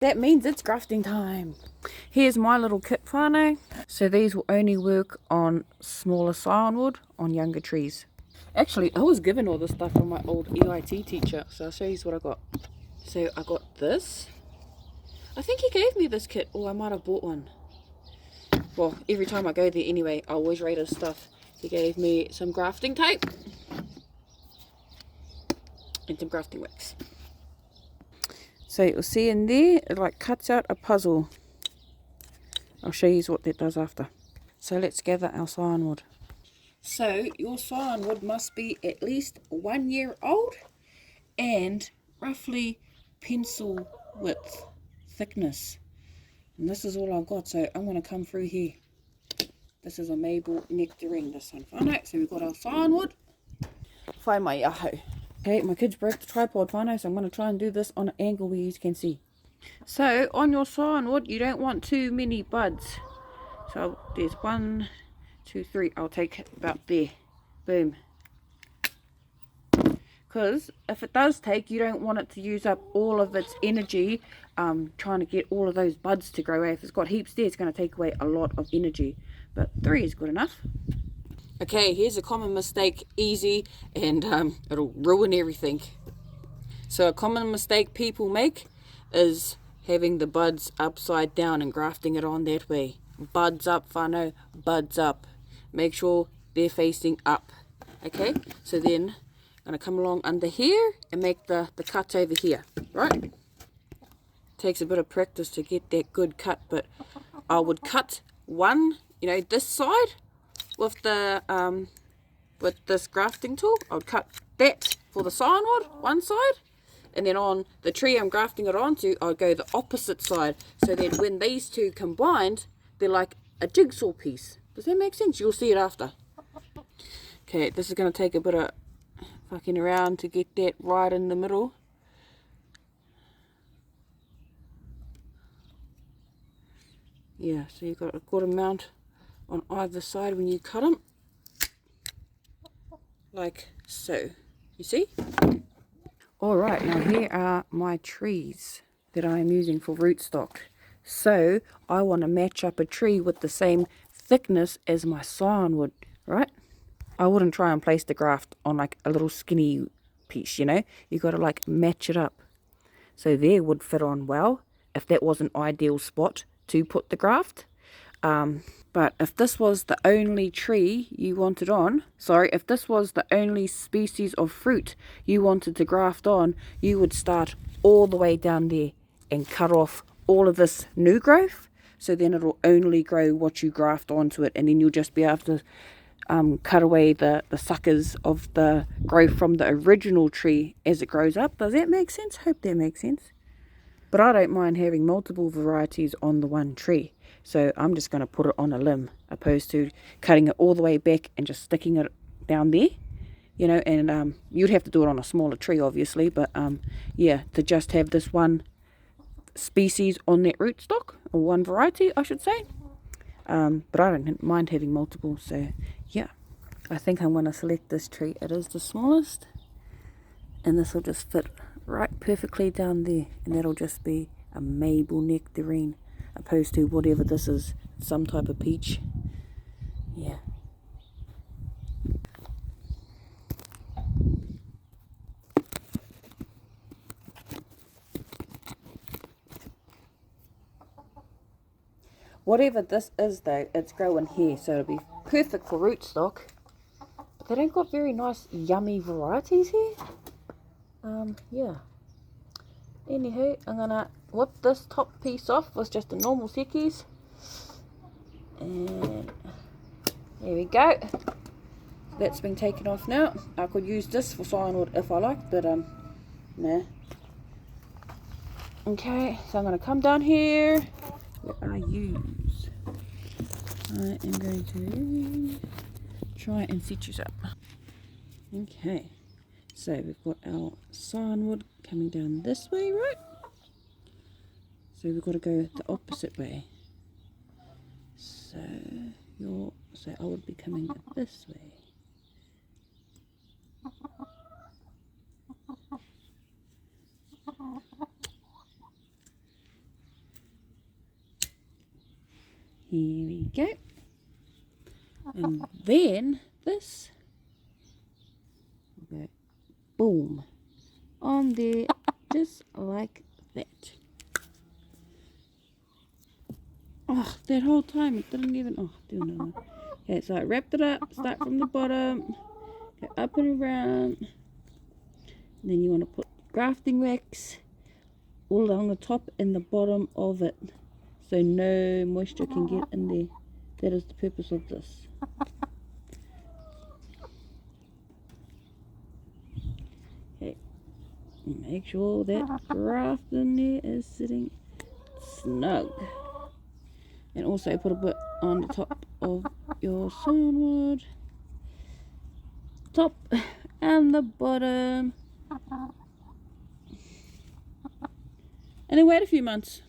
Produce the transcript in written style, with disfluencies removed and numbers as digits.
That means it's grafting time. Here's my little kit whānau. So these will only work on smaller scion on younger trees. Actually, I was given all this stuff from my old EIT teacher, so I'll show you what I got. So I got this. I think he gave me this kit, or I might have bought one. Well, every time I go there anyway, I always rate his stuff. He gave me some grafting tape and some grafting wax. So you'll see in there, it like cuts out a puzzle. I'll show you what that does after. So let's gather our scion wood. So your scion wood must be at least 1 year old and roughly pencil width thickness. And this is all I've got, so I'm going to come through here. This is a maple nectarine, this one. Whānau. So we've got our scion wood. Find my yaho. Okay, my kids broke the tripod, whānau, so I'm going to try and do this on an angle where you can see. So on your scion wood, you don't want too many buds. So there's 1, 2, 3. I'll take it about there. Boom. Because if it does take, you don't want it to use up all of its energy trying to get all of those buds to grow away. If it's got heaps there, it's going to take away a lot of energy. But 3 is good enough. Okay, here's a common mistake, easy, and it'll ruin everything. So a common mistake people make is having the buds upside down and grafting it on that way. Buds up, whānau, buds up. Make sure they're facing up. Okay, so then I'm going to come along under here and make the cut over here, right? Takes a bit of practice to get that good cut, but I would cut one, this side with the with this grafting tool. I would cut that for the scion wood, one side, and then on the tree I'm grafting it onto, I'll go the opposite side, so that when these two combined, they're like a jigsaw piece. Does that make sense? You'll see it after. Okay, this is going to take a bit of fucking around to get that right in the middle. Yeah, so you've got a good amount on either side when you cut them. Like so. You see? Alright, now here are my trees that I am using for rootstock. So I want to match up a tree with the same thickness as my scion wood, right? I wouldn't try and place the graft on like a little skinny piece, you got to like match it up. So there would fit on well if that was an ideal spot to put the graft. But if this was the only tree you wanted on, if this was the only species of fruit you wanted to graft on, you would start all the way down there and cut off all of this new growth. So then it'll only grow what you graft onto it, and then you'll just be able to cut away the suckers of the growth from the original tree as it grows up. Does that make sense? Hope that makes sense. But I don't mind having multiple varieties on the one tree. So I'm just going to put it on a limb, opposed to cutting it all the way back and just sticking it down there. And you'd have to do it on a smaller tree, obviously. But yeah, to just have this one species on that rootstock, or one variety, I should say. But I don't mind having multiple. So yeah, I think I'm going to select this tree. It is the smallest. And this will just fit right perfectly down there, and that'll just be a maple nectarine, opposed to whatever this is, some type of peach. Yeah. Whatever this is though, it's growing here, so it'll be perfect for rootstock. But they don't got very nice yummy varieties here. Yeah. Anywho, I'm gonna whip this top piece off with just a normal sekis. And there we go. That's been taken off now. I could use this for scion wood if I like, but nah. Okay, so I'm gonna come down here. What I use. I am going to try and set you up. Okay. So we've got our scion wood coming down this way, right? So we've got to go the opposite way. So I would be coming this way. Here we go. And then this will go boom on there, just like that. Oh, that whole time it didn't even, oh, do another one. Okay, so I wrapped it up, start from the bottom, go up and around. And then you want to put grafting wax all along the top and the bottom of it, so no moisture can get in there. That is the purpose of this. Okay, make sure that graft in there is sitting snug. And also put a bit on the top of your sandwood. Top and the bottom. And then wait a few months.